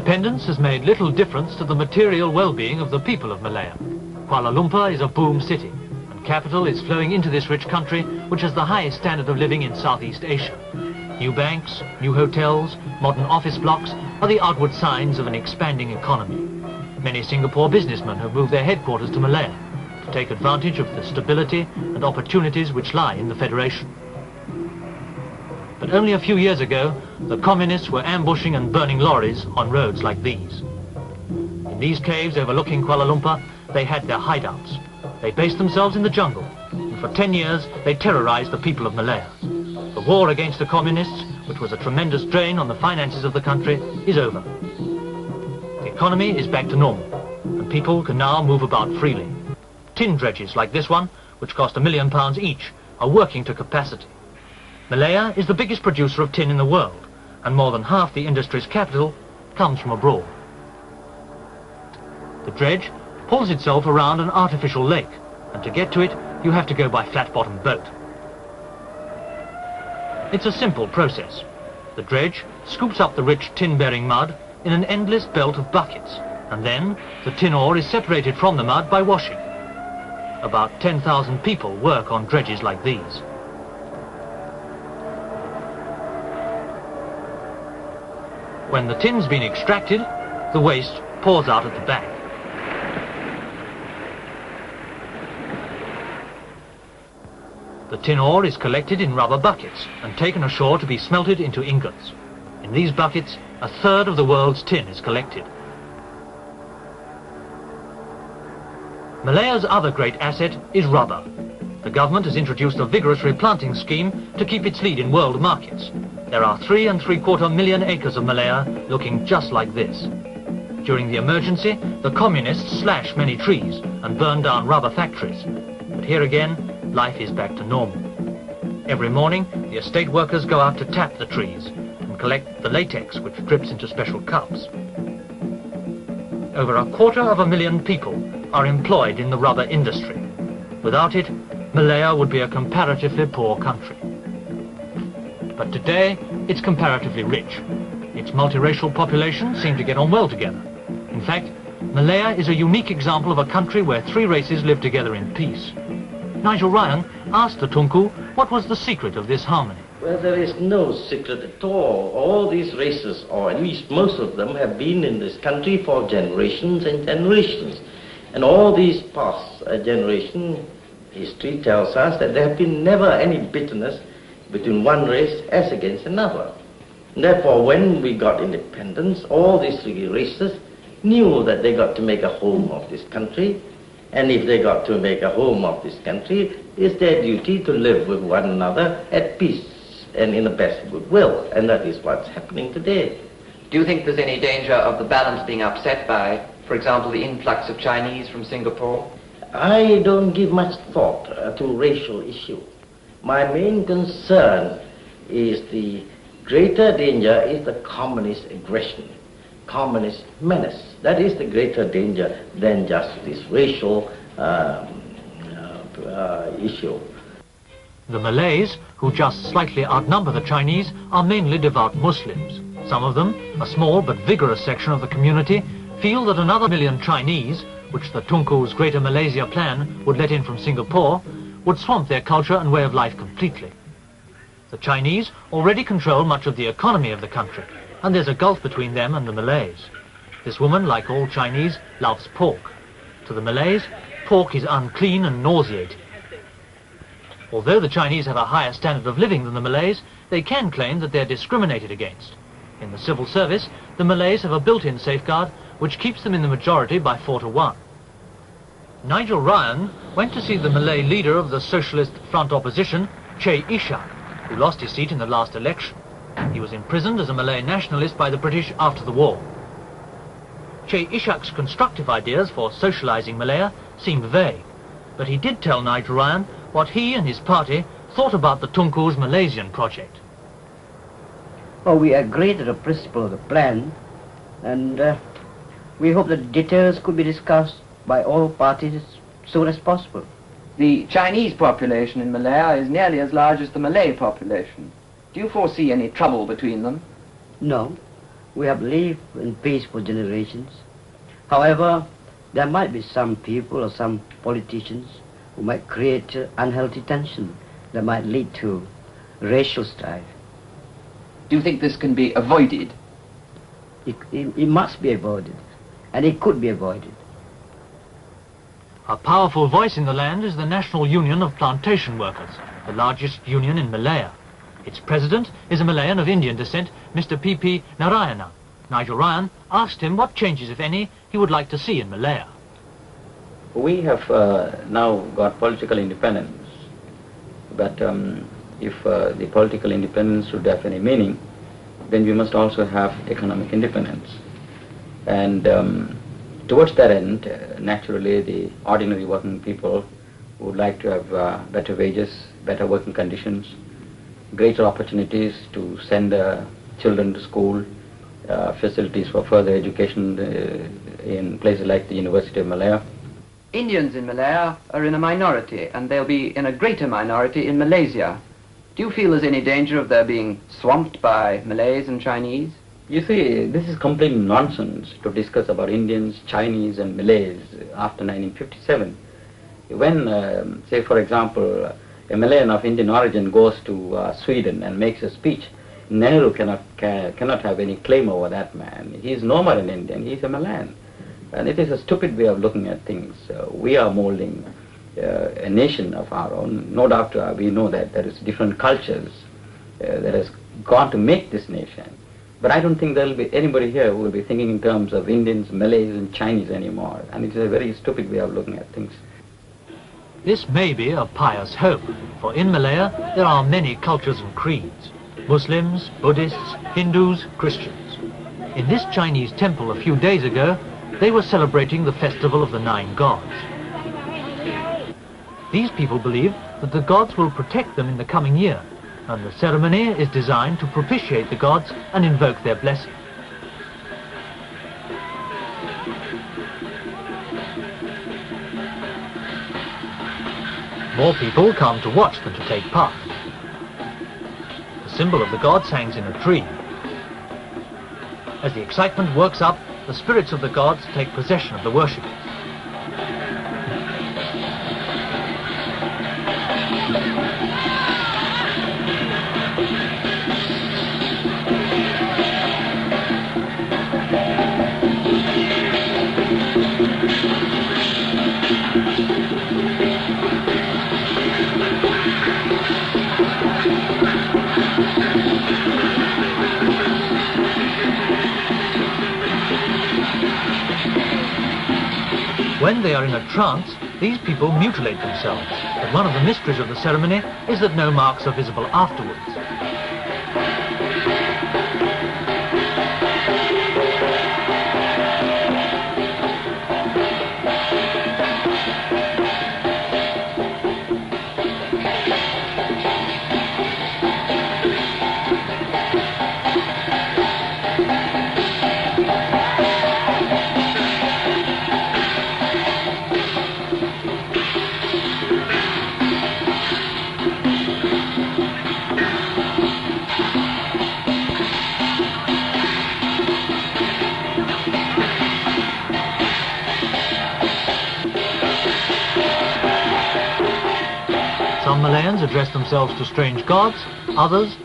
Independence has made little difference to the material well-being of the people of Malaya. Kuala Lumpur is a boom city, and capital is flowing into this rich country, which has the highest standard of living in Southeast Asia. New banks, new hotels, modern office blocks are the outward signs of an expanding economy. Many Singapore businessmen have moved their headquarters to Malaya to take advantage of the stability and opportunities which lie in the Federation. But only a few years ago, the communists were ambushing and burning lorries on roads like these. In these caves overlooking Kuala Lumpur, they had their hideouts. They based themselves in the jungle, and for 10 years they terrorized the people of Malaya. The war against the communists, which was a tremendous drain on the finances of the country, is over. The economy is back to normal, and people can now move about freely. Tin dredges like this one, which cost £1 million each, are working to capacity. Malaya is the biggest producer of tin in the world, and more than half the industry's capital comes from abroad. The dredge pulls itself around an artificial lake, and to get to it, you have to go by flat-bottomed boat. It's a simple process. The dredge scoops up the rich tin-bearing mud in an endless belt of buckets, and then the tin ore is separated from the mud by washing. About 10,000 people work on dredges like these. When the tin's been extracted, the waste pours out at the back. The tin ore is collected in rubber buckets and taken ashore to be smelted into ingots. In these buckets, a third of the world's tin is collected. Malaya's other great asset is rubber. The government has introduced a vigorous replanting scheme to keep its lead in world markets. There are 3¾ million acres of Malaya looking just like this. During the emergency, the communists slashed many trees and burned down rubber factories. But here again, life is back to normal. Every morning, the estate workers go out to tap the trees and collect the latex which drips into special cups. Over 250,000 people are employed in the rubber industry. Without it, Malaya would be a comparatively poor country. But today, it's comparatively rich. Its multiracial population seem to get on well together. In fact, Malaya is a unique example of a country where 3 races live together in peace. Nigel Ryan asked the Tunku what was the secret of this harmony. Well, there is no secret at all. All these races, or at least most of them, have been in this country for generations and generations. And all these past generation history tells us that there have been never any bitterness between one race as against another. And therefore, when we got independence, all these 3 races knew that they got to make a home of this country, and if they got to make a home of this country, it's their duty to live with one another at peace and in the best goodwill, and that is what's happening today. Do you think there's any danger of the balance being upset by, for example, the influx of Chinese from Singapore? I don't give much thought to racial issue. My main concern is the greater danger is the communist aggression, communist menace. That is the greater danger than just this racial issue. The Malays, who just slightly outnumber the Chinese, are mainly devout Muslims. Some of them, a small but vigorous section of the community, feel that another million Chinese, which the Tunku's Greater Malaysia plan would let in from Singapore, would swamp their culture and way of life completely. The Chinese already control much of the economy of the country, and there's a gulf between them and the Malays. This woman, like all Chinese, loves pork. To the Malays, pork is unclean and nauseating. Although the Chinese have a higher standard of living than the Malays, they can claim that they're discriminated against. In the civil service, the Malays have a built-in safeguard which keeps them in the majority by 4 to 1. Nigel Ryan went to see the Malay leader of the Socialist Front opposition, Che Ishak, who lost his seat in the last election. He was imprisoned as a Malay nationalist by the British after the war. Che Ishak's constructive ideas for socialising Malaya seemed vague, but he did tell Nigel Ryan what he and his party thought about the Tunku's Malaysian project. Well, we agreed to the principle of the plan, and we hope that details could be discussed by all parties as soon as possible. The Chinese population in Malaya is nearly as large as the Malay population. Do you foresee any trouble between them? No. we have lived in peace for generations. However, there might be some people or some politicians who might create unhealthy tension that might lead to racial strife. Do you think this can be avoided? It must be avoided, and it could be avoided. A powerful voice in the land is the National Union of Plantation Workers, the largest union in Malaya. Its president is a Malayan of Indian descent, Mr. P.P. Narayana. Nigel Ryan asked him what changes, if any, he would like to see in Malaya. We have now got political independence, but if the political independence should have any meaning, then we must also have economic independence. And towards that end, naturally, the ordinary working people would like to have better wages, better working conditions, greater opportunities to send children to school, facilities for further education in places like the University of Malaya. Indians in Malaya are in a minority, and they'll be in a greater minority in Malaysia. Do you feel there's any danger of their being swamped by Malays and Chinese? You see, this is complete nonsense to discuss about Indians, Chinese and Malays after 1957. When, say for example, a Malayan of Indian origin goes to Sweden and makes a speech, Nehru cannot have any claim over that man. He is no more an Indian, he is a Malayan. And it is a stupid way of looking at things. We are molding a nation of our own. No doubt we know that there is different cultures that has gone to make this nation. But I don't think there will be anybody here who will be thinking in terms of Indians, Malays and Chinese anymore. And it is a very stupid way of looking at things. This may be a pious hope, for in Malaya there are many cultures and creeds. Muslims, Buddhists, Hindus, Christians. In this Chinese temple a few days ago, they were celebrating the festival of the 9 gods. These people believe that the gods will protect them in the coming year, and the ceremony is designed to propitiate the gods and invoke their blessing. More people come to watch than to take part. The symbol of the gods hangs in a tree. As the excitement works up, the spirits of the gods take possession of the worshippers. When they are in a trance, these people mutilate themselves, but one of the mysteries of the ceremony is that no marks are visible afterwards. Some Malayans address themselves to strange gods, others